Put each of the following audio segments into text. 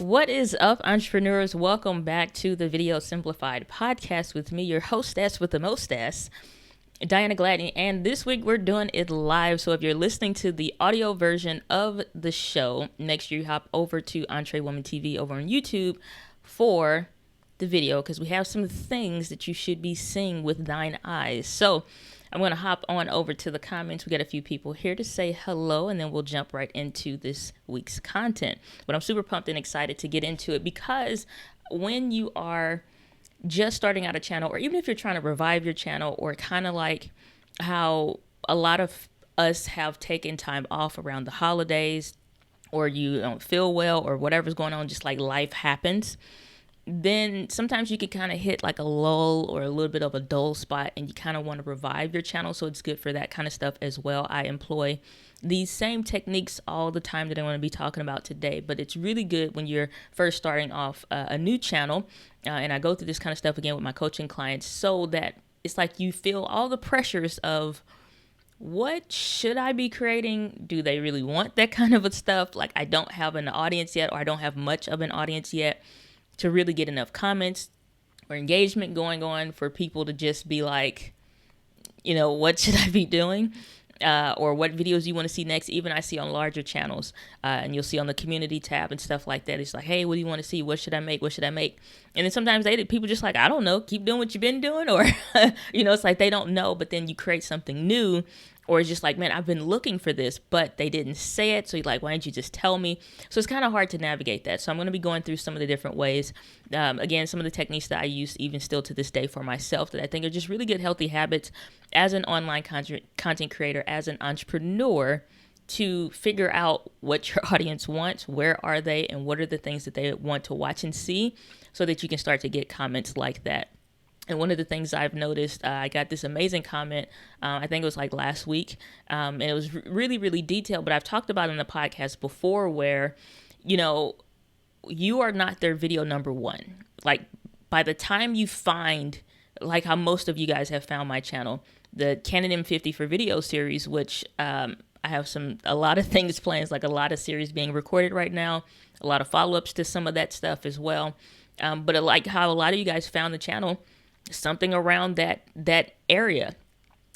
What is up, entrepreneurs? Welcome back to the Video Simplified podcast with me, your hostess with the mostess, Diana Gladney. And this week we're doing it live. So if you're listening to the audio version of the show, make sure you hop over to Entree Woman TV over on YouTube for the video, because we have some things that you should be seeing with thine eyes. So I'm going to hop on over to the comments. We got a few people here to say hello, and then we'll jump right into this week's content. But I'm super pumped and excited to get into it, because when you are just starting out a channel, or even if you're trying to revive your channel, or kind of like how a lot of us have taken time off around the holidays, or you don't feel well, or whatever's going on, just like life happens, then sometimes you can kind of hit like a lull or a little bit of a dull spot, and you kind of want to revive your channel. So it's good for that kind of stuff as well. I employ these same techniques all the time that I want to be talking about today, but it's really good when you're first starting off a new channel. And I go through this kind of stuff again with my coaching clients, so that it's like you feel all the pressures of, what should I be creating? Do they really want that kind of stuff? Like, I don't have an audience yet, or I don't have much of an audience yet to really get enough comments or engagement going on for people to just be like, what should I be doing? Or what videos you want to see next. Even I see on larger channels, and you'll see on the community tab and stuff like that. It's like, hey, what do you want to see? What should I make? What should I make? And then sometimes people just like, I don't know, keep doing what you've been doing. Or, it's like they don't know, but then you create something new. Or it's just like, man, I've been looking for this, but they didn't say it. So you're like, why didn't you just tell me? So it's kind of hard to navigate that. So I'm going to be going through some of the different ways. Again, some of the techniques that I use even still to this day for myself, that I think are just really good, healthy habits as an online content creator, as an entrepreneur, to figure out what your audience wants, where are they, and what are the things that they want to watch and see, so that you can start to get comments like that. And one of the things I've noticed, I got this amazing comment, I think it was like last week, and it was really, really detailed, but I've talked about it in the podcast before, where, you are not their video number one. Like, by the time you find, like how most of you guys have found my channel, the Canon M50 for video series, which I have a lot of things planned, like a lot of series being recorded right now, a lot of follow-ups to some of that stuff as well. But like how a lot of you guys found the channel, something around that area,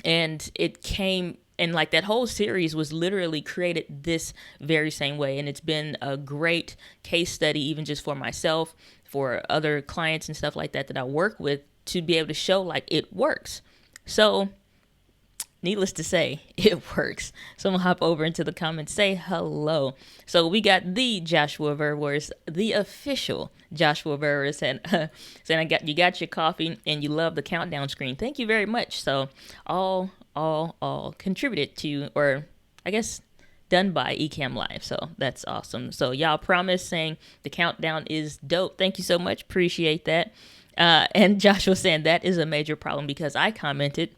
and it came, and like that whole series was literally created this very same way. And it's been a great case study, even just for myself, for other clients and stuff like that I work with, to be able to show like it works. So needless to say, it works. So I'm gonna hop over into the comments, say hello. So we got the Joshua Verwers, the official Joshua Verwers, saying you got your coffee and you love the countdown screen. Thank you very much. So all contributed to, or I guess done by Ecamm Live. So that's awesome. So y'all promise, saying the countdown is dope. Thank you so much. Appreciate that. And Joshua saying that is a major problem, because I commented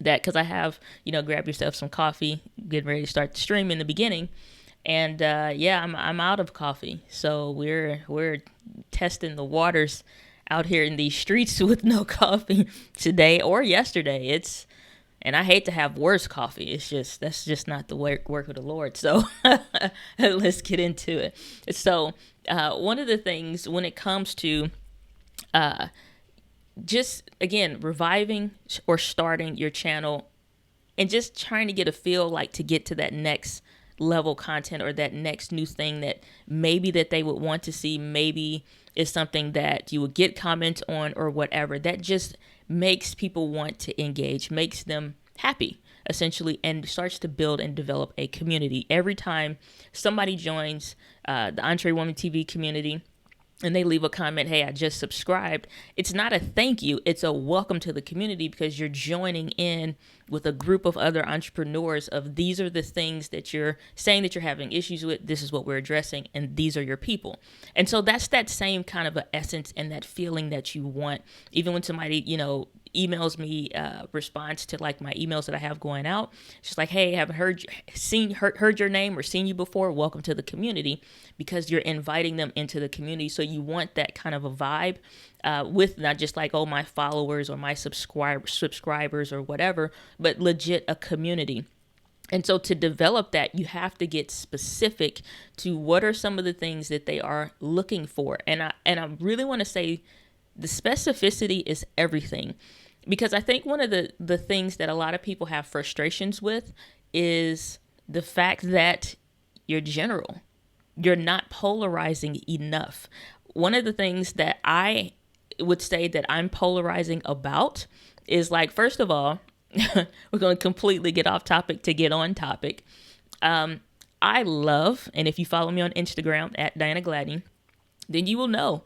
that, because I have, grab yourself some coffee, getting ready to start the stream in the beginning. And I'm out of coffee. So we're testing the waters out here in these streets with no coffee today or yesterday. And I hate to have worse coffee. That's just not the work of the Lord. So let's get into it. So one of the things when it comes to just, again, reviving or starting your channel, and just trying to get a feel, like, to get to that next level content, or that next new thing that maybe that they would want to see, maybe is something that you would get comments on, or whatever, that just makes people want to engage, makes them happy, essentially, and starts to build and develop a community. Every time somebody joins the Entree Woman TV community, and they leave a comment, hey, I just subscribed, it's not a thank you, it's a welcome to the community, because you're joining in with a group of other entrepreneurs of, these are the things that you're saying that you're having issues with, this is what we're addressing, and these are your people. And so that's that same kind of a essence and that feeling that you want. Even when somebody, emails me, response to like my emails that I have going out, it's just like, hey, haven't heard your name or seen you before, welcome to the community, because you're inviting them into the community. So you want that kind of a vibe with not just like, oh, my followers or my subscribers or whatever, but legit a community. And so to develop that, you have to get specific to what are some of the things that they are looking for. And I really want to say the specificity is everything, because I think one of the things that a lot of people have frustrations with is the fact that you're general. You're not polarizing enough. One of the things that I would say that I'm polarizing about is, like, first of all, we're going to completely get off topic to get on topic. I love, and if you follow me on Instagram at Diana Gladney, then you will know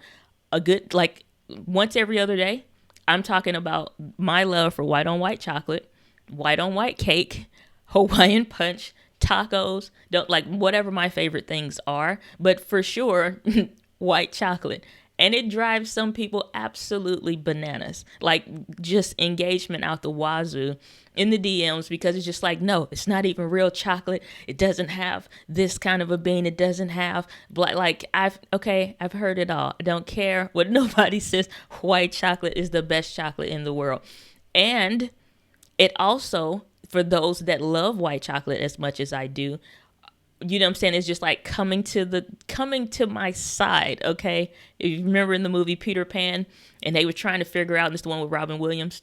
a good, like, once every other day, I'm talking about my love for white on white chocolate, white on white cake, Hawaiian punch, tacos, don't like whatever my favorite things are, but for sure, white chocolate. And it drives some people absolutely bananas, like just engagement out the wazoo in the DMs, because it's just like, no, it's not even real chocolate. It doesn't have this kind of a bean. It doesn't have black. Like, I've heard it all. I don't care what nobody says. White chocolate is the best chocolate in the world. And it also, for those that love white chocolate as much as I do, you know what I'm saying? It's just like coming to my side. Okay. If you remember in the movie Peter Pan, and they were trying to figure out, and it's the one with Robin Williams,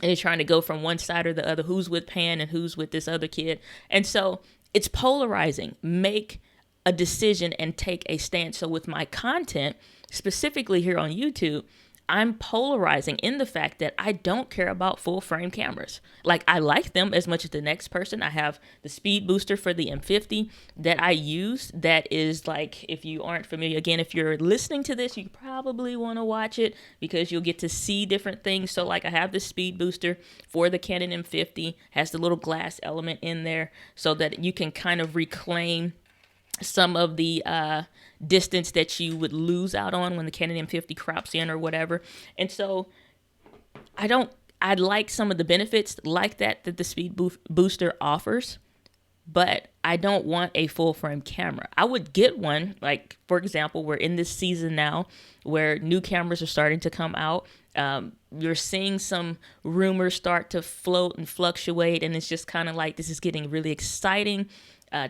and they're trying to go from one side or the other, who's with Pan and who's with this other kid. And so it's polarizing. Make a decision and take a stance. So with my content, specifically here on YouTube, I'm polarizing in the fact that I don't care about full frame cameras. Like, I like them as much as the next person. I have the speed booster for the M50 that I use. That is, like, if you aren't familiar, again, if you're listening to this, you probably want to watch it because you'll get to see different things. So, like, I have the speed booster for the Canon M50, has the little glass element in there so that you can kind of reclaim some of the distance that you would lose out on when the Canon M50 crops in or whatever. And so I like some of the benefits like that the speed booster offers, but I don't want a full frame camera. I would get one, like, for example, we're in this season now where new cameras are starting to come out. You're seeing some rumors start to float and fluctuate, and it's just kind of like, this is getting really exciting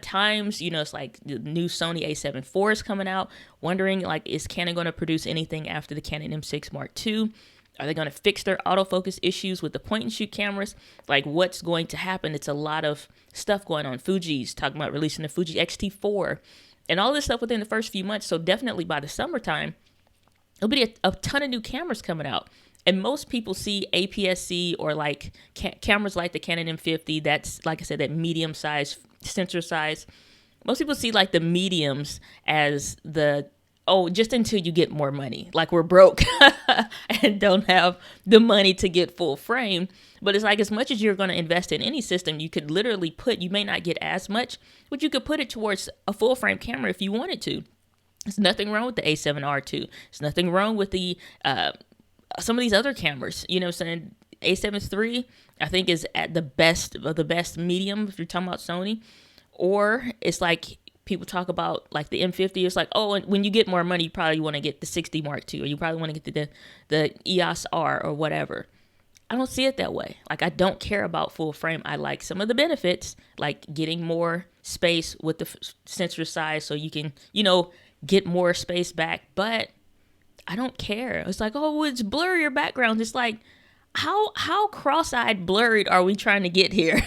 times. You know, it's like the new Sony a7 IV is coming out, wondering, like, is Canon going to produce anything after the Canon M6 Mark II? Are they going to fix their autofocus issues with the point and shoot cameras? Like, what's going to happen? It's a lot of stuff going on. Fuji's talking about releasing the Fuji X-T4 and all this stuff within the first few months. So definitely by the summertime, there'll be a ton of new cameras coming out. And most people see APS-C or like cameras like the Canon M50. That's, like I said, that medium size sensor size. Most people see like the mediums as just until you get more money. Like, we're broke and don't have the money to get full frame. But it's like, as much as you're going to invest in any system, you could literally you may not get as much, but you could put it towards a full frame camera if you wanted to. There's nothing wrong with the A7R II. There's nothing wrong with the some of these other cameras. You know what I'm saying? A7 III, I think, is at the best of the best medium if you're talking about Sony. Or it's like, people talk about like the M50. It's like, oh, and when you get more money, you probably want to get the 60 Mark II, or you probably want to get the EOS R or whatever. I don't see it that way. Like, I don't care about full frame. I like some of the benefits, like getting more space with the sensor size so you can, get more space back. But I don't care. It's like, oh, it's blurrier backgrounds. It's like, how cross-eyed blurred are we trying to get here?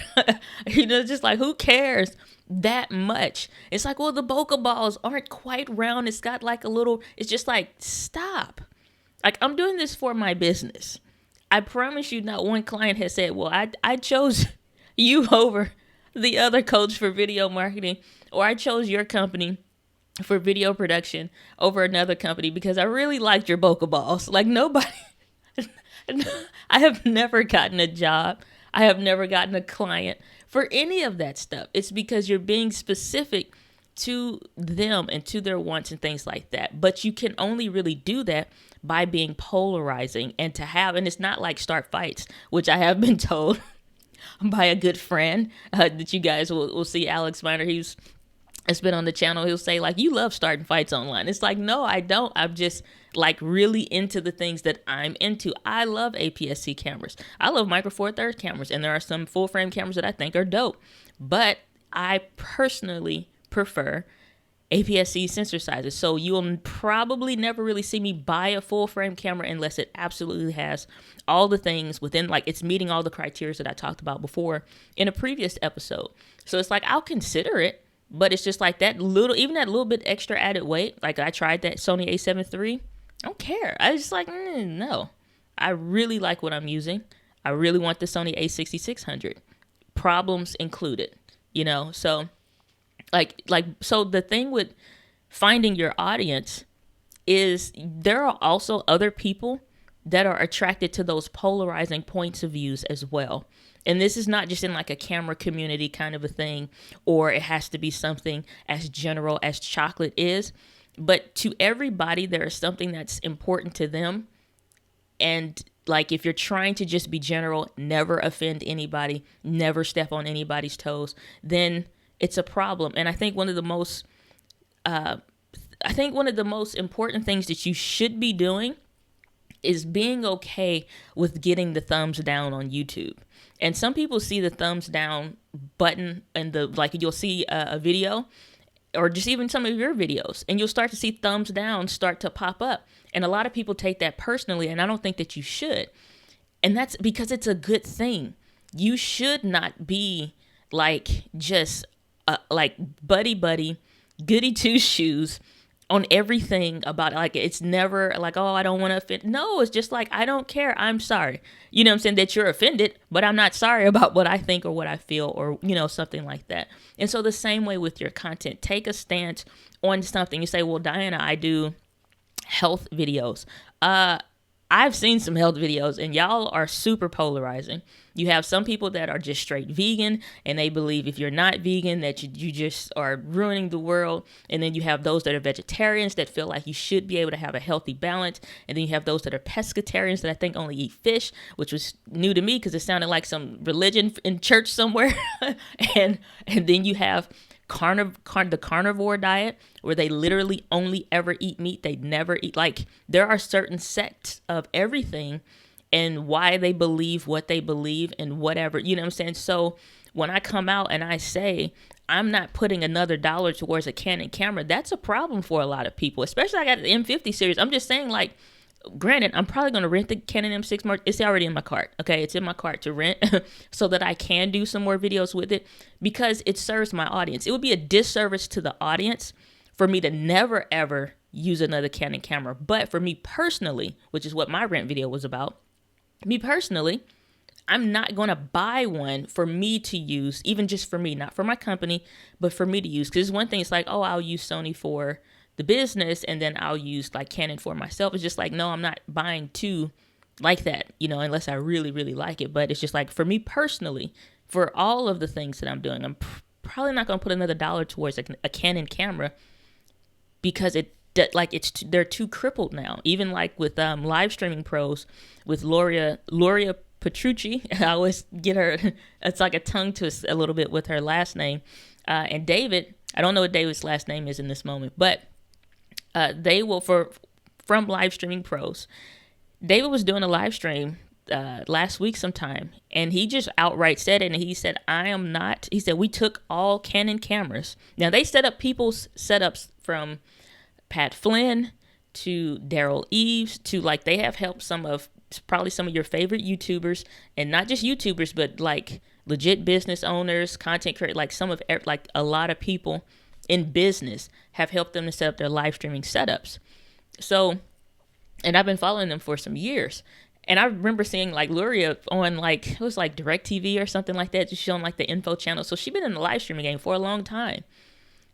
Just like, who cares that much? It's like, well, the bokeh balls aren't quite round. It's got like it's just like, stop. Like, I'm doing this for my business. I promise you, not one client has said, well, I chose you over the other coach for video marketing, or I chose your company for video production over another company because I really liked your bokeh balls. Like, nobody... I have never gotten a job. I have never gotten a client for any of that stuff. It's because you're being specific to them and to their wants and things like that. But you can only really do that by being polarizing and it's not like start fights, which I have been told by a good friend that you guys will see, Alex Miner. It's been on the channel. He'll say, like, you love starting fights online. It's like, no, I don't. I'm just like really into the things that I'm into. I love APS-C cameras. I love Micro Four Thirds cameras, and there are some full frame cameras that I think are dope. but I personally prefer APS-C sensor sizes. So you'll probably never really see me buy a full frame camera unless it absolutely has all the things within, like it's meeting all the criteria that I talked about before in a previous episode. So it's like, I'll consider it, but it's just like that little bit extra added weight. Like I tried that Sony a7 III. I don't care. I just like, no, I really like what I'm using. I really want the Sony a6600, problems included, so so the thing with finding your audience is there are also other people that are attracted to those polarizing points of views as well. And this is not just in like a camera community kind of a thing, or it has to be something as general as chocolate is, but to everybody, there is something that's important to them. And like, if you're trying to just be general, never offend anybody, never step on anybody's toes, then it's a problem. And I think one of the most important things that you should be doing is being okay with getting the thumbs down on YouTube. And some people see the thumbs down button and you'll see a video or just even some of your videos, and you'll start to see thumbs down start to pop up. And a lot of people take that personally, and I don't think that you should. And that's because it's a good thing. You should not be like just like buddy, goody two shoes on everything about it. Like, it's never like, oh, I don't want to offend. No, it's just like, I don't care. I'm sorry. You know what I'm saying? That you're offended, but I'm not sorry about what I think or what I feel or, something like that. And so the same way with your content, take a stance on something. You say, well, Diana, I do health videos. I've seen some health videos, and y'all are super polarizing. You have some people that are just straight vegan, and they believe if you're not vegan that you just are ruining the world. And then you have those that are vegetarians that feel like you should be able to have a healthy balance. And then you have those that are pescatarians that I think only eat fish, which was new to me because it sounded like some religion in church somewhere. and then you have the carnivore diet, where they literally only ever eat meat. They never eat, like, there are certain sects of everything and why they believe what they believe and whatever, you know what I'm saying? So when I come out and I say I'm not putting another dollar towards a Canon camera, that's a problem for a lot of people, especially I got the M50 series. I'm just saying, like, granted, I'm probably going to rent the Canon M6 Mark. It's already in my cart. Okay. It's in my cart to rent so that I can do some more videos with it because it serves my audience. It would be a disservice to the audience for me to never, ever use another Canon camera. But for me personally, which is what my rent video was about, me personally, I'm not going to buy one for me to use, even just for me, not for my company, but for me to use. Because one thing, it's like, oh, I'll use Sony for the business and then I'll use like Canon for myself. It's just like, no, I'm not buying two like that, unless I really, really like it. But it's just like, for me personally, for all of the things that I'm doing, I'm probably not going to put another dollar towards a Canon camera because they're too crippled now. Even like with live streaming pros with Loria Petrucci, I always get her, it's like a tongue twist a little bit with her last name. And David, I don't know what David's last name is in this moment, but they will, from live streaming pros, David was doing a live stream last week sometime, and he just outright said it, and he said, he said, we took all Canon cameras. Now, they set up people's setups from Pat Flynn to Daryl Eves to, like, they have helped probably some of your favorite YouTubers, and not just YouTubers, but like legit business owners, content creators, like a lot of people in business have helped them to set up their live streaming setups. So, and I've been following them for some years. And I remember seeing like Luria on like, it was like DirecTV or something like that, just showing like the info channel. So she's been in the live streaming game for a long time.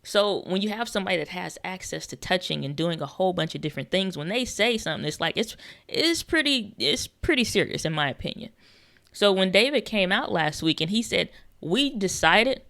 So when you have somebody that has access to touching and doing a whole bunch of different things, when they say something, it's like, it's pretty serious in my opinion. So when David came out last week and he said, we decided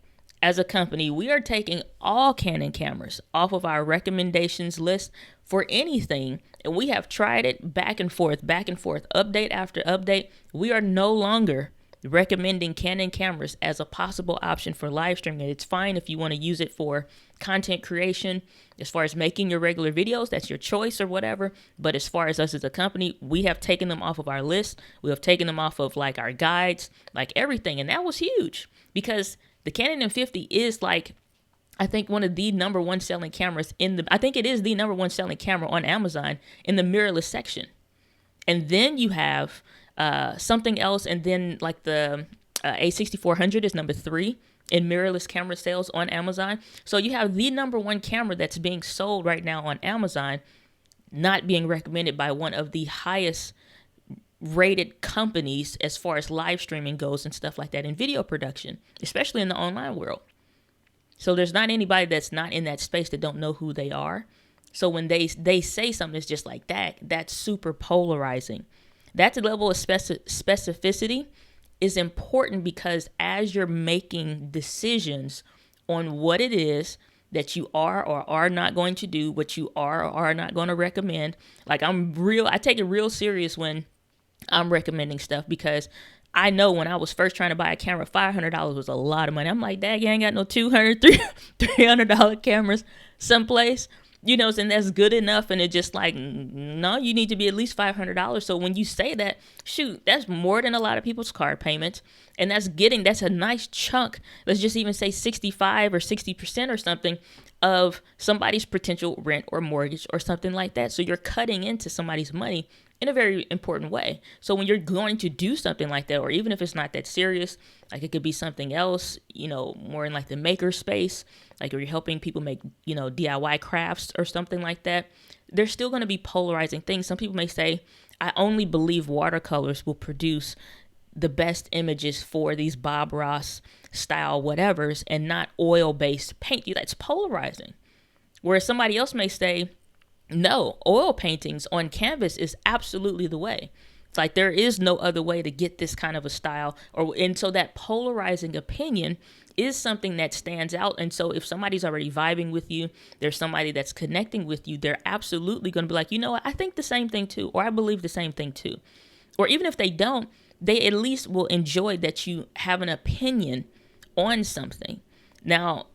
as a company, we are taking all Canon cameras off of our recommendations list for anything. And we have tried it back and forth, update after update. We are no longer recommending Canon cameras as a possible option for live streaming. It's fine if you want to use it for content creation. As far as making your regular videos, that's your choice or whatever. But as far as us as a company, we have taken them off of our list. We have taken them off of like our guides, like everything. And that was huge because The Canon M50 is like, I think one of the number one selling cameras I think it is the number one selling camera on Amazon in the mirrorless section. And then you have something else, and then like the A6400 is number 3 in mirrorless camera sales on Amazon. So you have the number one camera that's being sold right now on Amazon, not being recommended by one of the highest rated companies as far as live streaming goes and stuff like that in video production, especially in the online world. So there's not anybody that's not in that space that don't know who they are. So when they say something that's just like that, that's super polarizing. That level of specificity is important, because as you're making decisions on what it is that you are or are not going to do, what you are or are not going to recommend, like I take it real serious when I'm recommending stuff, because I know when I was first trying to buy a camera, $500 was a lot of money. I'm like, dang, you ain't got no $200, $300 cameras someplace, and that's good enough. And it's just like, no, you need to be at least $500. So when you say that, shoot, that's more than a lot of people's car payments. And that's a nice chunk. Let's just even say 65 or 60% or something of somebody's potential rent or mortgage or something like that. So you're cutting into somebody's money in a very important way. So when you're going to do something like that, or even if it's not that serious, like it could be something else, more in like the maker space, like you're helping people make, DIY crafts or something like that, there's still going to be polarizing things. Some people may say, I only believe watercolors will produce the best images for these Bob Ross style whatevers and not oil-based paint. That's polarizing. Whereas somebody else may say, no, oil paintings on canvas is absolutely the way. It's like there is no other way to get this kind of a style. And so that polarizing opinion is something that stands out. And so if somebody's already vibing with you, there's somebody that's connecting with you, they're absolutely going to be like, you know what, I think the same thing too, or I believe the same thing too. Or even if they don't, they at least will enjoy that you have an opinion on something. Now,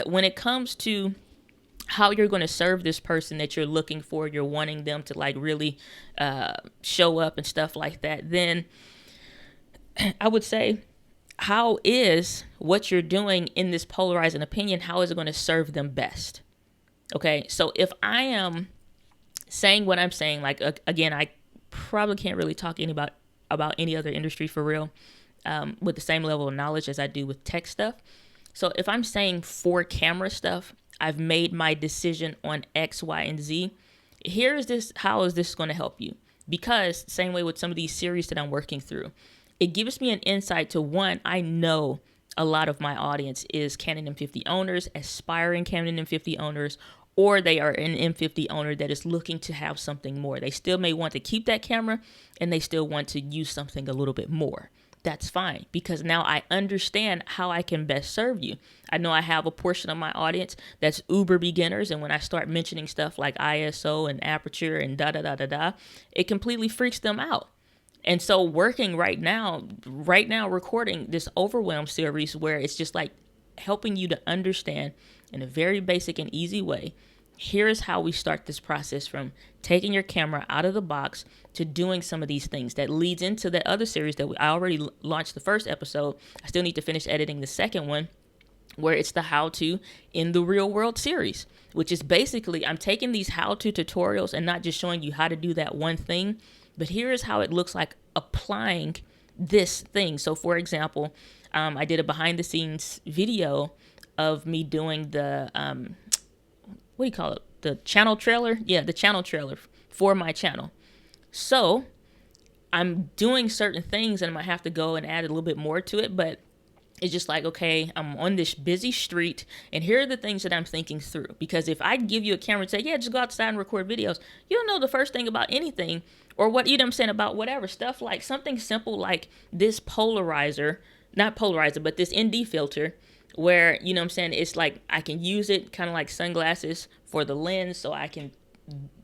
when it comes to how you're going to serve this person that you're looking for, you're wanting them to like really show up and stuff like that, then I would say, how is what you're doing in this polarizing opinion, how is it going to serve them best? Okay, so if I am saying what I'm saying, like, again, I probably can't really talk about any other industry for real with the same level of knowledge as I do with tech stuff. So if I'm saying for camera stuff, I've made my decision on X, Y, and Z. How is this going to help you? Because same way with some of these series that I'm working through, it gives me an insight to, one, I know a lot of my audience is Canon M50 owners, aspiring Canon M50 owners, or they are an M50 owner that is looking to have something more. They still may want to keep that camera and they still want to use something a little bit more. That's fine, because now I understand how I can best serve you. I know I have a portion of my audience that's uber beginners, and when I start mentioning stuff like ISO and aperture and da-da-da-da-da, it completely freaks them out. And so working right now recording this Overwhelm series, where it's just like helping you to understand in a very basic and easy way, here's how we start this process from taking your camera out of the box to doing some of these things. That leads into the other series that I already launched the first episode. I still need to finish editing the second one, where it's the how-to in the real world series, which is basically I'm taking these how-to tutorials and not just showing you how to do that one thing, but here is how it looks like applying this thing. So for example, I did a behind the scenes video of me doing the, what do you call it? The channel trailer? Yeah, the channel trailer for my channel. So I'm doing certain things and I might have to go and add a little bit more to it, but it's just like, okay, I'm on this busy street and here are the things that I'm thinking through. Because if I give you a camera and say, yeah, just go outside and record videos, you don't know the first thing about anything, or what, you know what I'm saying, about whatever stuff, like something simple like this not polarizer, but this ND filter, where, you know what I'm saying, it's like I can use it kind of like sunglasses for the lens, so I can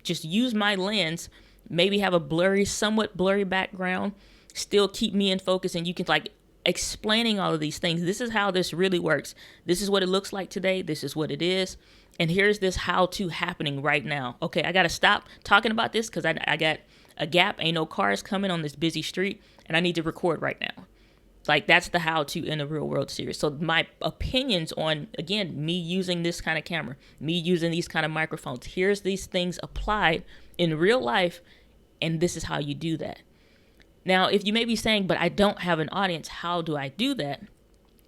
just use my lens, maybe have a somewhat blurry background, still keep me in focus, and you can like explaining all of these things. This is how this really works. This is what it looks like today. This is what it is. And here's this how-to happening right now. Okay, I got to stop talking about this because I got a gap. Ain't no cars coming on this busy street, and I need to record right now. Like, that's the how to in a real world series. So my opinions on, again, me using this kind of camera, me using these kind of microphones, here's these things applied in real life, and this is how you do that. Now, if you may be saying, but I don't have an audience, how do I do that?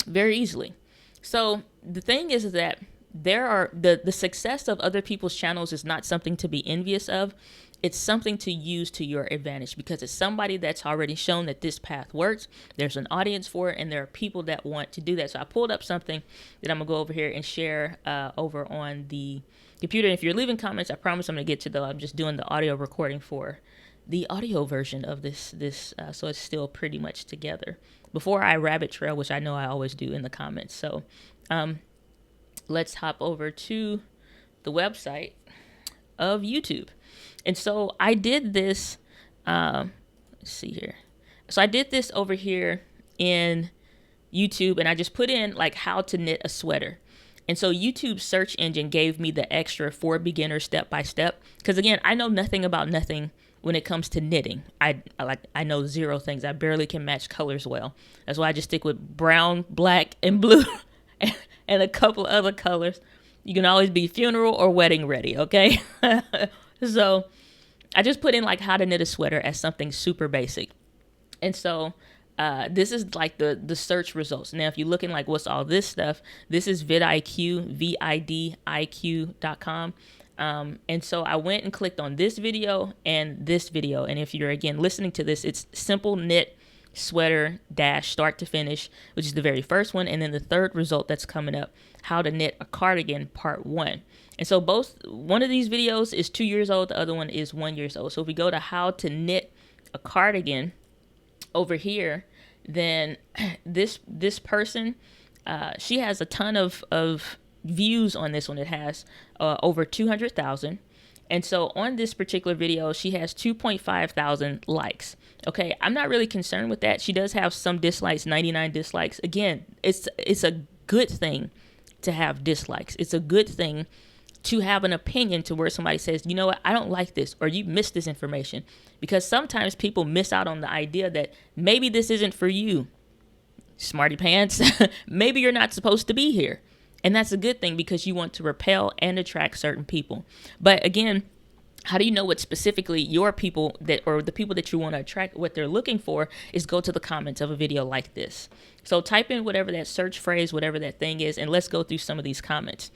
Very easily. So the thing is that there are the success of other people's channels is not something to be envious of. It's something to use to your advantage, because it's somebody that's already shown that this path works. There's an audience for it, and there are people that want to do that. So I pulled up something that I'm gonna go over here and share over on the computer. And if you're leaving comments, I promise I'm gonna get to those. I'm just doing the audio recording for the audio version of this, so it's still pretty much together before I rabbit trail, which I know I always do in the comments. So let's hop over to the website of YouTube. And so I did this, let's see here. So I did this over here in YouTube, and I just put in like how to knit a sweater. And so YouTube search engine gave me the extra for beginners step-by-step. Because again, I know nothing about nothing when it comes to knitting. I know zero things. I barely can match colors well. That's why I just stick with brown, black, and blue and a couple other colors. You can always be funeral or wedding ready, okay? So I just put in like how to knit a sweater as something super basic. And so this is like the search results. Now, if you're looking like what's all this stuff, this is vidIQ, vidiq.com. And so I went and clicked on this video and this video. And if you're, again, listening to this, it's simple knit sweater dash start to finish, which is the very first one. And then the third result that's coming up, how to knit a cardigan part 1. And so one of these videos is 2 years old. The other one is 1 year old. So if we go to how to knit a cardigan over here, then this person, she has a ton of views on this one. It has over 200,000. And so on this particular video, she has 2.5 thousand likes. Okay, I'm not really concerned with that. She does have some dislikes, 99 dislikes. Again, it's a good thing to have dislikes. It's a good thing to have an opinion to where somebody says, you know what, I don't like this, or you missed this information. Because sometimes people miss out on the idea that maybe this isn't for you, smarty pants. Maybe you're not supposed to be here. And that's a good thing, because you want to repel and attract certain people. But again, how do you know what specifically your people or the people that you want to attract, what they're looking for, is go to the comments of a video like this. So type in whatever that search phrase, whatever that thing is, and let's go through some of these comments.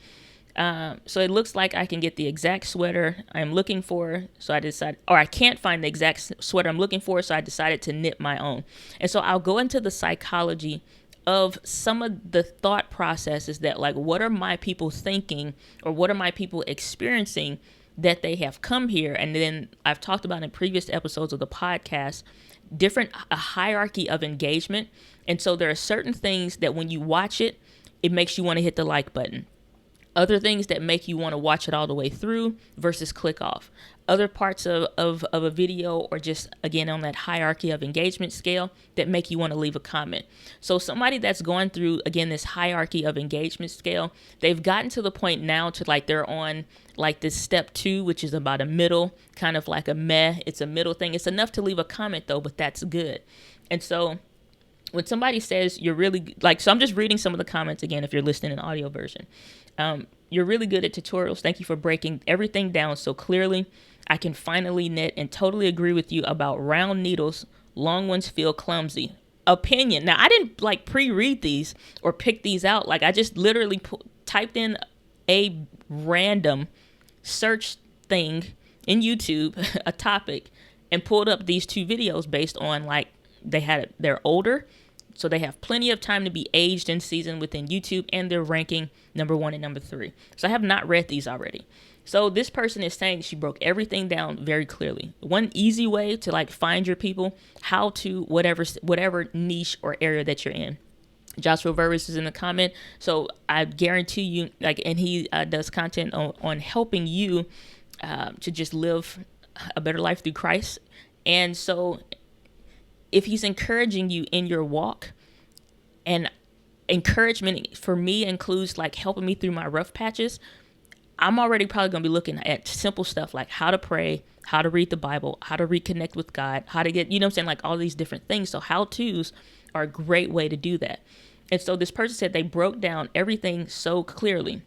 So it looks like I can get the exact sweater I'm looking for. So I decided, or I can't find the exact sweater I'm looking for. So I decided to knit my own. And so I'll go into the psychology of some of the thought processes that, like, what are my people thinking, or what are my people experiencing that they have come here. And then I've talked about in previous episodes of the podcast, a hierarchy of engagement. And so there are certain things that when you watch it, it makes you want to hit the like button. Other things that make you want to watch it all the way through versus click off. Other parts of a video, or just, again, on that hierarchy of engagement scale, that make you want to leave a comment. So somebody that's going through, again, this hierarchy of engagement scale, they've gotten to the point now to, like, they're on like this step 2, which is about a middle, kind of like a meh. It's a middle thing. It's enough to leave a comment though, but that's good. And so when somebody says you're really, like, so I'm just reading some of the comments again, if you're listening in audio version. You're really good at tutorials. Thank you for breaking everything down so clearly. I can finally knit, and totally agree with you about round needles. Long ones feel clumsy. Opinion. Now, I didn't like pre-read these or pick these out. Like, I just literally typed in a random search thing in YouTube, a topic, and pulled up these 2 videos based on, like, they're older. So they have plenty of time to be aged and seasoned within YouTube, and they're ranking number 1 and number 3. So I have not read these already. So this person is saying she broke everything down very clearly. One easy way to, like, find your people, how to whatever niche or area that you're in. Joshua Vervis is in the comment. So I guarantee you, like, and he does content on helping you to just live a better life through Christ. And so if he's encouraging you in your walk, and encouragement for me includes, like, helping me through my rough patches, I'm already probably going to be looking at simple stuff like how to pray, how to read the Bible, how to reconnect with God, how to get, you know what I'm saying, like all these different things. So how-tos are a great way to do that. And so this person said they broke down everything so clearly.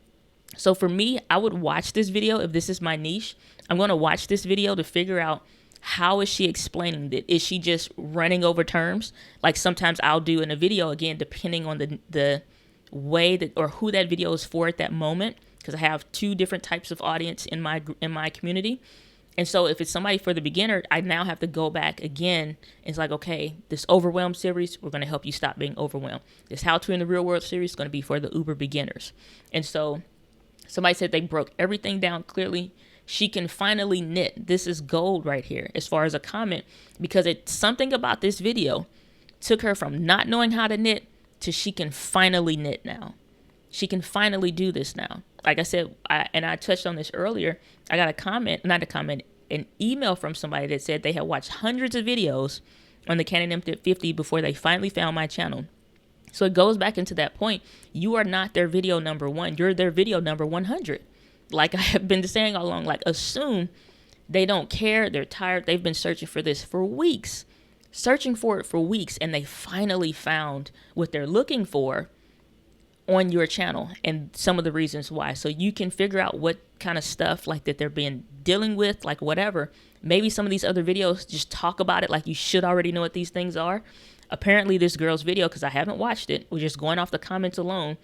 So for me, I would watch this video. If this is my niche, I'm going to watch this video to figure out, how is she explaining it? Is she just running over terms? Like sometimes I'll do in a video, again, depending on the way that, or who that video is for at that moment, because I have two different types of audience in my community. And so if it's somebody for the beginner, I now have to go back again. It's like, okay, this overwhelmed series, we're going to help you stop being overwhelmed. This how to in the real world series is going to be for the uber beginners. And so somebody said they broke everything down clearly. She can finally knit. This is gold right here as far as a comment, because it's something about this video took her from not knowing how to knit to she can finally knit now. She can finally do this now. Like I said, I touched on this earlier. I got an email from somebody that said they had watched hundreds of videos on the Canon M50 before they finally found my channel. So it goes back into that point. You are not their video number one. You're their video number 100. Like I have been saying all along, like assume they don't care. They're tired. They've been searching for this for weeks, and they finally found what they're looking for on your channel and some of the reasons why. So you can figure out what kind of stuff like that they're being dealing with, like whatever. Maybe some of these other videos just talk about it like you should already know what these things are. Apparently this girl's video, because I haven't watched it, we're just going off the comments alone,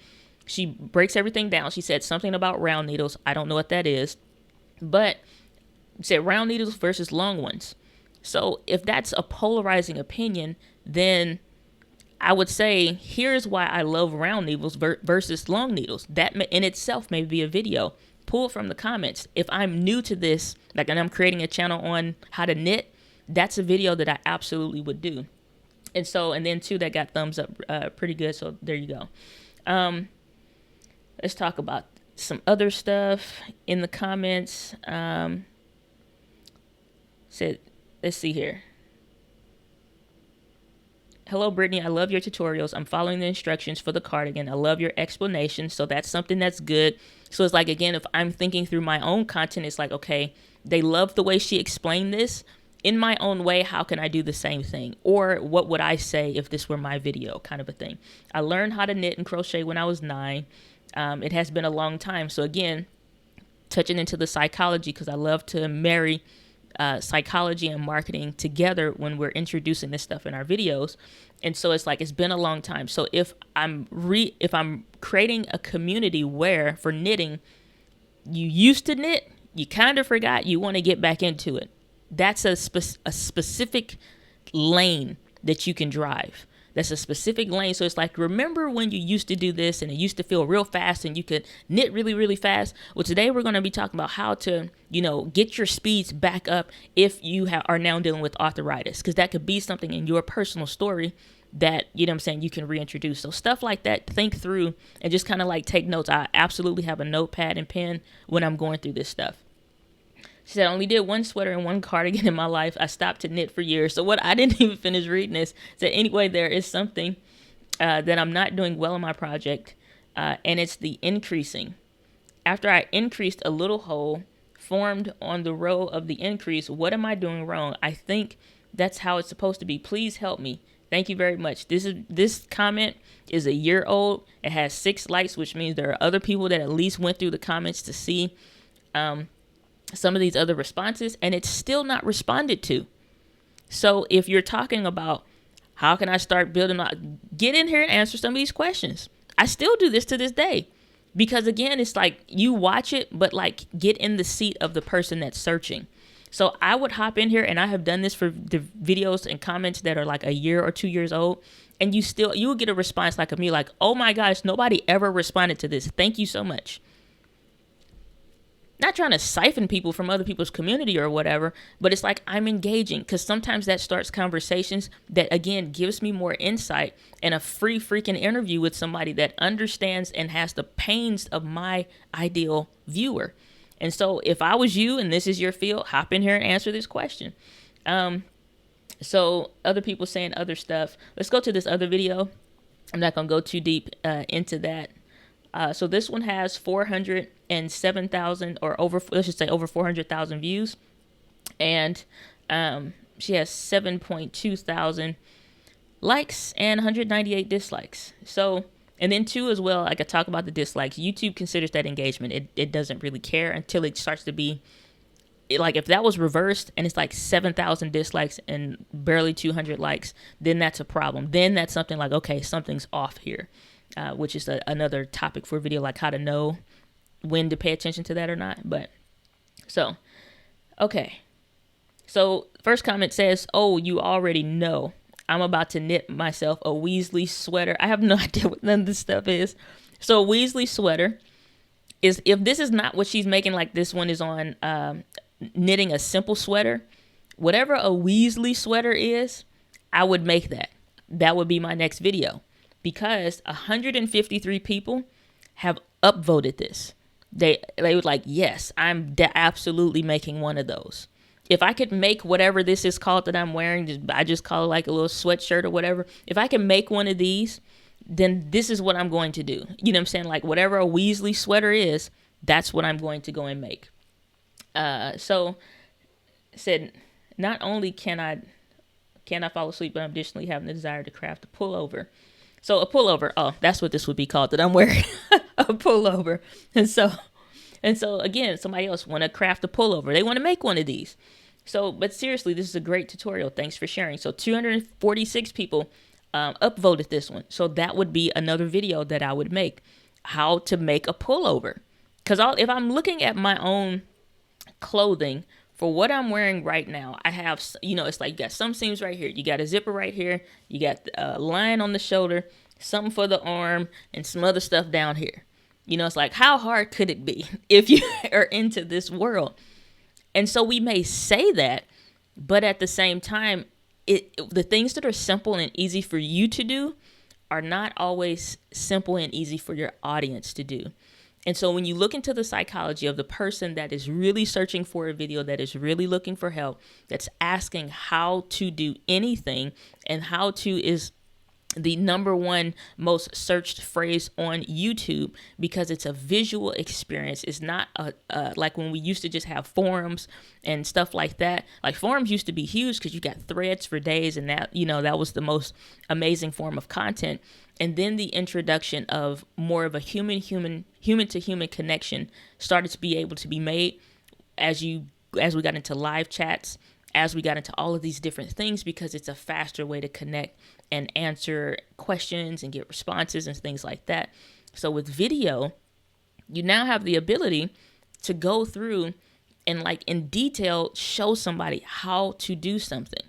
she breaks everything down. She said something about round needles. I don't know what that is, but said round needles versus long ones. So if that's a polarizing opinion, then I would say, here's why I love round needles versus long needles. That in itself may be a video. Pull from the comments. If I'm new to this, like, and I'm creating a channel on how to knit, that's a video that I absolutely would do. And so, and then too, that got thumbs up pretty good. So there you go. Let's talk about some other stuff in the comments. Let's see here. Hello, Brittany. I love your tutorials. I'm following the instructions for the cardigan. I love your explanation. So that's something that's good. So it's like, again, if I'm thinking through my own content, it's like, okay, they love the way she explained this. In my own way, how can I do the same thing? Or what would I say if this were my video, kind of a thing. I learned how to knit and crochet when I was 9. It has been a long time. So again, touching into the psychology, because I love to marry psychology and marketing together when we're introducing this stuff in our videos. And so it's like, it's been a long time. So if I'm creating a community where for knitting, you used to knit, you kind of forgot, you want to get back into it. That's a specific lane that you can drive. That's a specific lane. So it's like, remember when you used to do this and it used to feel real fast and you could knit really, really fast? Well, today we're going to be talking about how to, get your speeds back up if you are now dealing with arthritis, because that could be something in your personal story that, you can reintroduce. So stuff like that, think through and just kind of like take notes. I absolutely have a notepad and pen when I'm going through this stuff. She said, I only did one sweater and one cardigan in my life. I stopped to knit for years. So I didn't even finish reading this. So anyway, there is something that I'm not doing well in my project, and it's the increasing. After I increased, a little hole formed on the row of the increase. What am I doing wrong? I think that's how it's supposed to be. Please help me. Thank you very much. This comment is a year old. It has 6 likes, which means there are other people that at least went through the comments to see some of these other responses, and it's still not responded to. So if you're talking about how can I start building, get in here and answer some of these questions. I still do this to this day, because again, it's like you watch it, but like get in the seat of the person that's searching. So I would hop in here, and I have done this for the videos and comments that are like a year or 2 years old, and you will get a response like of me, like, oh my gosh, nobody ever responded to this. Thank you so much. Not trying to siphon people from other people's community or whatever, but it's like I'm engaging, because sometimes that starts conversations that, again, gives me more insight and a free freaking interview with somebody that understands and has the pains of my ideal viewer. And so if I was you and this is your field, hop in here and answer this question. So other people saying other stuff. Let's go to this other video. I'm not going to go too deep into that. So this one has 407,000 or over, let's just say over 400,000 views. And she has 7.2 thousand likes and 198 dislikes. So, and then too as well, I could talk about the dislikes. YouTube considers that engagement. It doesn't really care until it starts to be like, if that was reversed and it's like 7,000 dislikes and barely 200 likes, then that's a problem. Then that's something like, okay, something's off here, which is another topic for a video, like how to know when to pay attention to that or not. But so, okay. So first comment says, oh, you already know. I'm about to knit myself a Weasley sweater. I have no idea what none of this stuff is. So a Weasley sweater is, if this is not what she's making, like this one is on knitting a simple sweater, whatever a Weasley sweater is, I would make that. That would be my next video, because 153 people have upvoted this. They were like, yes, I'm absolutely making one of those. If I could make whatever this is called that I'm wearing, I just call it like a little sweatshirt or whatever. If I can make one of these, then this is what I'm going to do. You know what I'm saying? Like whatever a Weasley sweater is, that's what I'm going to go and make. So said, not only can I fall asleep, but I'm additionally having the desire to craft a pullover. So a pullover, oh, that's what this would be called that I'm wearing, a pullover. And so again, somebody else want to craft a pullover. They want to make one of these. So, but seriously, this is a great tutorial. Thanks for sharing. So 246 people upvoted this one. So that would be another video that I would make, how to make a pullover. Because if I'm looking at my own clothing for what I'm wearing right now, I have, it's like you got some seams right here. You got a zipper right here. You got a line on the shoulder, something for the arm, and some other stuff down here. It's like, how hard could it be if you are into this world? And so we may say that, but at the same time, the things that are simple and easy for you to do are not always simple and easy for your audience to do. And so when you look into the psychology of the person that is really searching for a video, that is really looking for help, that's asking how to do anything, and how to is the number one most searched phrase on YouTube, because it's a visual experience. It's not like when we used to just have forums and stuff like that. Like forums used to be huge because you got threads for days, and that that was the most amazing form of content. And then the introduction of more of a human to human connection started to be able to be made as we got into live chats, as we got into all of these different things, because it's a faster way to connect and answer questions and get responses and things like that. So with video, you now have the ability to go through and like in detail show somebody how to do something.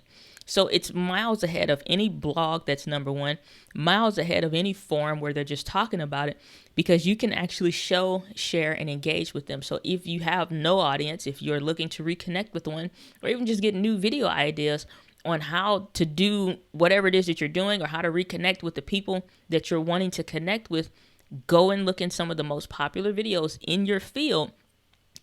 So it's miles ahead of any blog that's number one, miles ahead of any forum where they're just talking about it, because you can actually show, share, and engage with them. So if you have no audience, if you're looking to reconnect with one, or even just get new video ideas on how to do whatever it is that you're doing, or how to reconnect with the people that you're wanting to connect with, go and look in some of the most popular videos in your field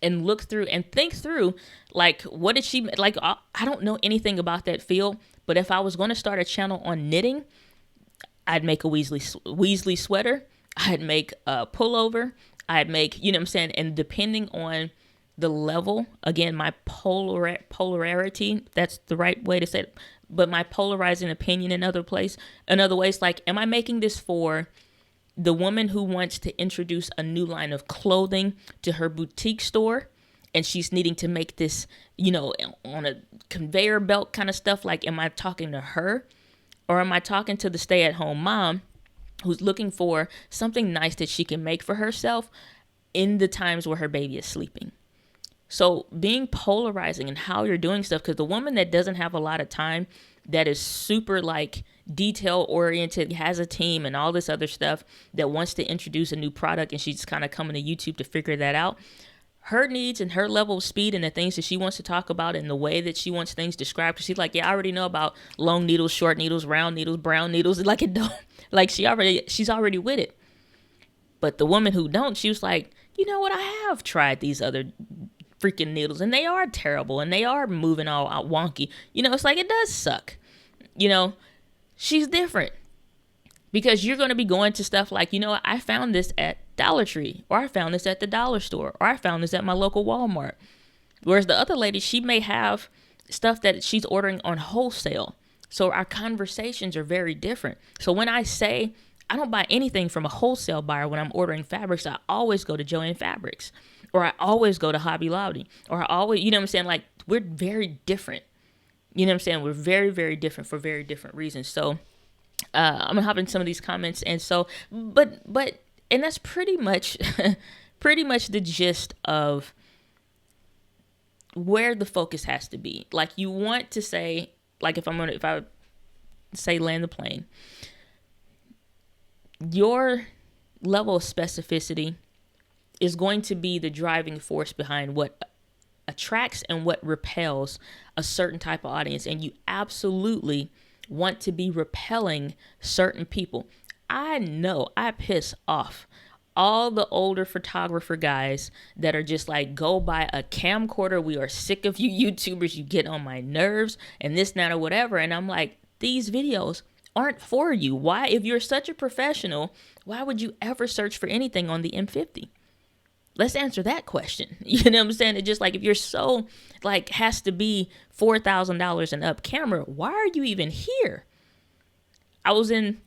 and look through and think through, like, what did she, like, I don't know anything about that field, but if I was going to start a channel on knitting, I'd make a Weasley sweater, I'd make a pullover, I'd make, you know what I'm saying, and depending on the level, again, my polarity, that's the right way to say it, but my polarizing opinion in other ways, like, am I making this for the woman who wants to introduce a new line of clothing to her boutique store, and she's needing to make this, on a conveyor belt kind of stuff? Like, am I talking to her, or am I talking to the stay-at-home mom who's looking for something nice that she can make for herself in the times where her baby is sleeping? So being polarizing in how you're doing stuff, because the woman that doesn't have a lot of time, that is super like detail oriented, has a team and all this other stuff, that wants to introduce a new product, and she's kind of coming to YouTube to figure that out, her needs and her level of speed and the things that she wants to talk about and the way that she wants things described, because she's like, yeah, I already know about long needles, short needles, round needles, brown needles, like it don't, like she's already with it. But the woman who don't, she was like, you know what, I have tried these other freaking needles, and they are terrible, and they are moving all out wonky. It's like, it does suck. She's different, because you're going to be going to stuff like, I found this at Dollar Tree, or I found this at the dollar store, or I found this at my local Walmart. Whereas the other lady, she may have stuff that she's ordering on wholesale. So our conversations are very different. So when I say I don't buy anything from a wholesale buyer when I'm ordering fabrics, I always go to Joann Fabrics, or I always go to Hobby Lobby, or I always, you know what I'm saying? Like, we're very different. You know what I'm saying? We're very, very different for very different reasons. So I'm gonna hop in some of these comments. And so, but, and that's pretty much, pretty much the gist of where the focus has to be. Like, you want to say, like, if I say land the plane, your level of specificity is going to be the driving force behind what attracts and what repels a certain type of audience. And you absolutely want to be repelling certain people. I know I piss off all the older photographer guys that are just like, go buy a camcorder. We are sick of you YouTubers. You get on my nerves and this, that, or whatever. And I'm like, these videos aren't for you. Why? If you're such a professional, why would you ever search for anything on the M50? Let's answer that question. You know what I'm saying? It's just like, if you're so like, has to be $4,000 and up camera, why are you even here? I was in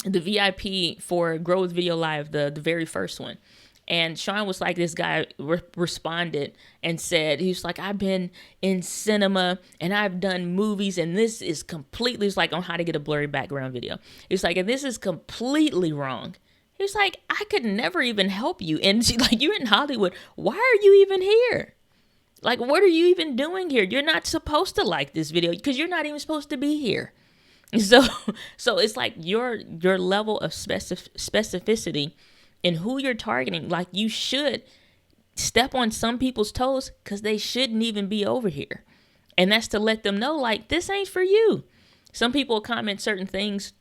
the VIP for Grow with Video Live, the very first one. And Sean was like, this guy responded and said, he was like, I've been in cinema and I've done movies, and this is completely, it's like, on how to get a blurry background video. It's like, and this is completely wrong. He was like, I could never even help you. And she's like, you're in Hollywood. Why are you even here? Like, what are you even doing here? You're not supposed to like this video because you're not even supposed to be here. So it's like your level of specificity in who you're targeting. Like, you should step on some people's toes because they shouldn't even be over here. And that's to let them know, like, this ain't for you. Some people comment certain things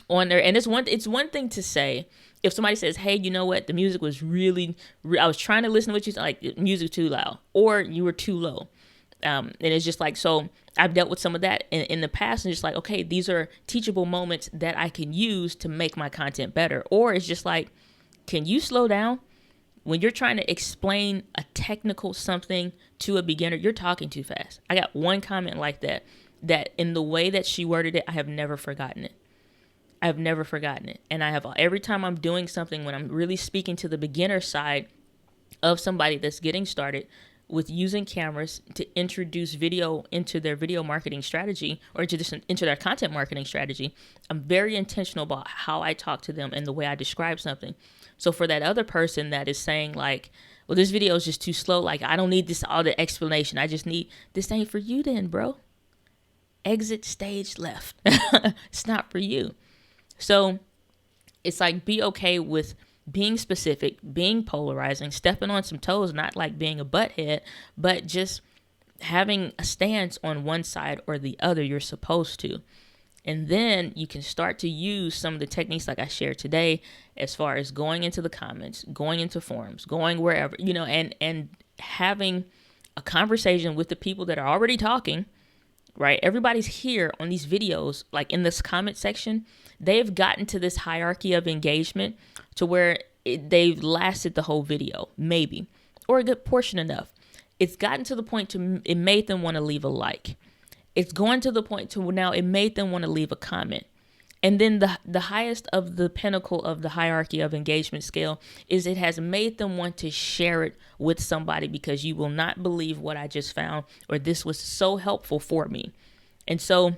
on there, and it's one thing to say if somebody says, hey, you know what, the music was really, I was trying to listen to what you said, like, music too loud, or you were too low. And it's just like, so I've dealt with some of that in the past, and just like, okay, these are teachable moments that I can use to make my content better. Or it's just like, can you slow down? When you're trying to explain a technical something to a beginner, you're talking too fast. I got one comment like that in the way that she worded it, I have never forgotten it. I've never forgotten it. And I have, every time I'm doing something, when I'm really speaking to the beginner side of somebody that's getting started with using cameras to introduce video into their video marketing strategy, or into their content marketing strategy, I'm very intentional about how I talk to them and the way I describe something. So for that other person that is saying like, well, this video is just too slow, like, I don't need this, all the explanation, I just need, this ain't for you then, bro. Exit stage left. It's not for you. So it's like, be okay with being specific, being polarizing, stepping on some toes, not like being a butthead, but just having a stance on one side or the other. You're supposed to. And then you can start to use some of the techniques like I shared today, as far as going into the comments, going into forums, going wherever, you know, and having a conversation with the people that are already talking, right? Everybody's here on these videos, like in this comment section. They've gotten to this hierarchy of engagement to where they've lasted the whole video, maybe, or a good portion enough. It's gotten to the point to, it made them want to leave a like. It's going to the point to now it made them want to leave a comment. And then the highest of the pinnacle of the hierarchy of engagement scale is it has made them want to share it with somebody, because you will not believe what I just found, or this was so helpful for me. And so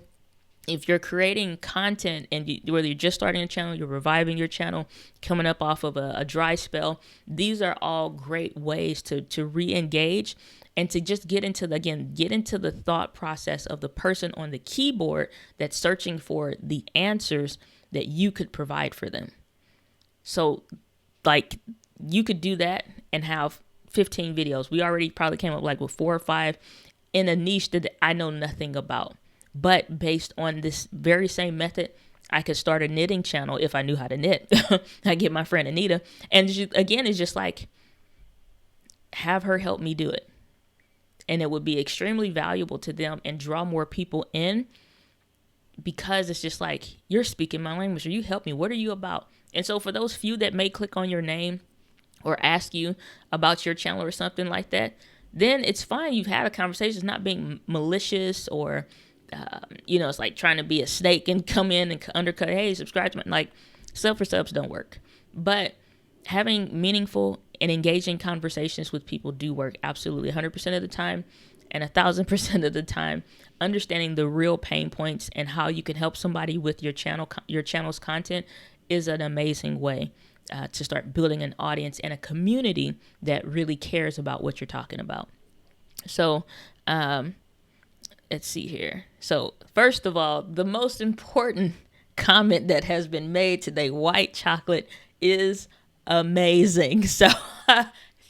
if you're creating content, and whether you're just starting a channel, you're reviving your channel, coming up off of a dry spell, these are all great ways to re-engage and to just get into the thought process of the person on the keyboard that's searching for the answers that you could provide for them. So like, you could do that and have 15 videos. We already probably came up like with 4 or 5 in a niche that I know nothing about. But based on this very same method, I could start a knitting channel if I knew how to knit. I get my friend Anita, and again, it's just like, have her help me do it. And it would be extremely valuable to them and draw more people in, because it's just like, you're speaking my language, or you help me. What are you about? And so for those few that may click on your name or ask you about your channel or something like that, then it's fine. You've had a conversation. It's not being malicious or It's like trying to be a snake and come in and undercut, hey, subscribe to me. Like, sub for subs don't work. But having meaningful and engaging conversations with people do work absolutely 100% of the time, and 1,000% of the time. Understanding the real pain points and how you can help somebody with your channel's content is an amazing way to start building an audience and a community that really cares about what you're talking about. So let's see here. So first of all, the most important comment that has been made today, white chocolate is amazing. So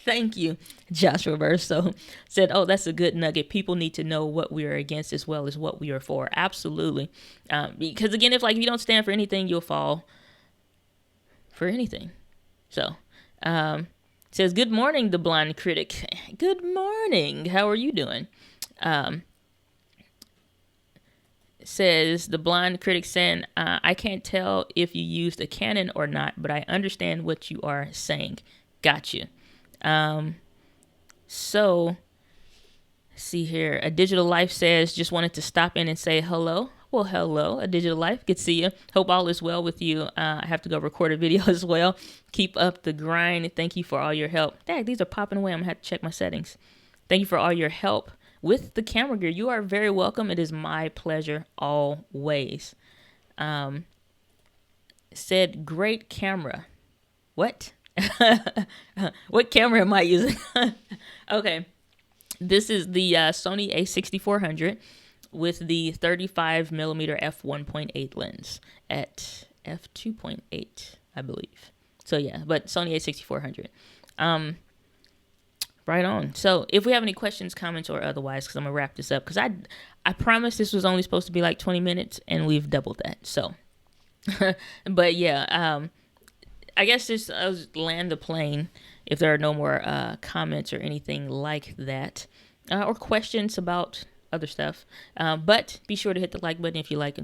thank you, Joshua Verso. Said, oh, that's a good nugget. People need to know what we are against as well as what we are for. Absolutely. Because again, if you don't stand for anything, you'll fall for anything. So says, good morning, the blind critic. Good morning. How are you doing? Says the blind critic saying, I can't tell if you used a Canon or not, but I understand what you are saying. Got you. So see here. A Digital Life says, just wanted to stop in and say hello. Well, hello, A Digital Life. Good to see you. Hope all is well with you. I have to go record a video as well. Keep up the grind. Thank you for all your help. Dang, these are popping away. I'm going to have to check my settings. Thank you for all your help with the camera gear. You are very welcome. It is my pleasure always. Said, great camera. What? What camera am I using? Okay. This is the Sony a6400 with the 35 millimeter f1.8 lens at f2.8, I believe. So yeah, but Sony a6400. Right on. So if we have any questions, comments, or otherwise, because I'm going to wrap this up, because I promised this was only supposed to be like 20 minutes, and we've doubled that. So, but yeah, I guess just I'll just land the plane if there are no more comments or anything like that, or questions about other stuff. But be sure to hit the like button if you like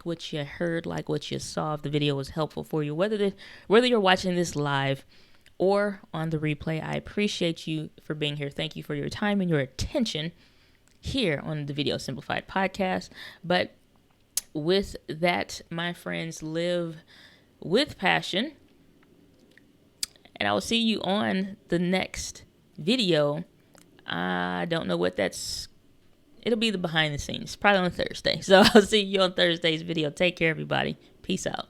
what you heard, like what you saw, if the video was helpful for you, whether you're watching this live or on the replay. I appreciate you for being here. Thank you for your time and your attention here on the Video Simplified podcast. But with that, my friends, live with passion, and I will see you on the next video. I don't know what it'll be the behind the scenes, probably on Thursday. So I'll see you on Thursday's video. Take care, everybody. Peace out.